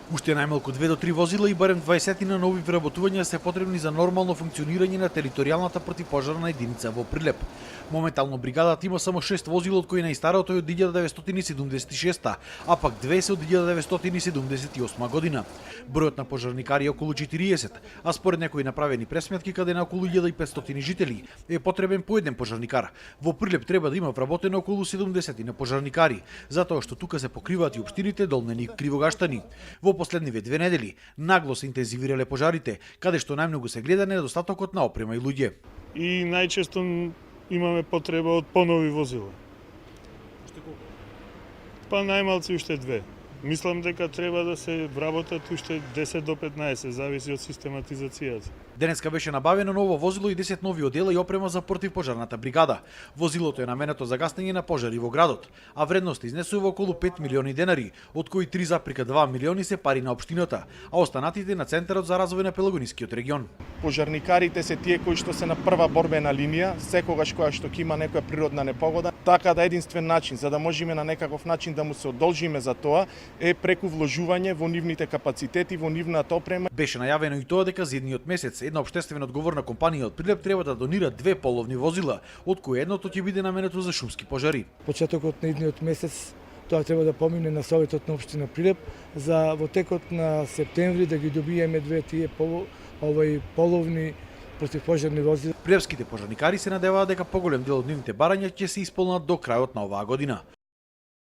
Уште најмалку 2 до 3 возила и барем 20 на нови вработувања се потребни за нормално функционирање на територијалната противпожарна единица во Прилеп. Моментално бригадата има само 6 возила, од кои најстарото е од 1976, а пак 2 се од 1978 година. Бројот на пожарникари е околу 40, а според некои направени пресметки каде на околу 1500 жители е потребен по еден пожарникар. Во Прилеп треба да има вработено околу 70 на пожарникари, затоа што тука се покриваат и општините Долнени и Кривогаштани. Во последниве 2 недели нагло се интензивирале пожарите, каде што најмногу се гледа недостатокот на опрема и луѓе. И најчесто имаме потреба од понови возила. Уште колку? Па најмалци уште 2. Мислам дека треба да се вработат уште 10 до 15, зависи од систематизацијата. Денеска беше набавено ново возило и 10 нови одела и опрема за противпожарната бригада. Возилото е наменето за гаснење на пожари во градот, а вредноста изнесува околу 5 милиони денари, од кои 3,2 милиони се пари на општината, а останатите на Центарот за развој на Пелагонискиот регион. Пожарникарите се тие кои што се на прва борбена линија, секогаш кога што ќе има некоја природна непогода, така да единствен начин за да можеме на некаков начин да му се одолжиме за тоа е преку вложување во нивните капацитети, во нивната опрема. Беше најавено и тоа дека за едниот месец една општествено одговорна компанија од Прилеп треба да донира 2 половни возила, од кои едното ќе биде наменето за шумски пожари. Почетокот на идниот месец тоа треба да помине на Советот на општина Прилеп за во текот на септември да ги добиеме 2 тие половни противпожарни возила. Прилепските пожарникари се надеваат дека поголем дел од нивните барања ќе се исполнат до крајот на оваа година.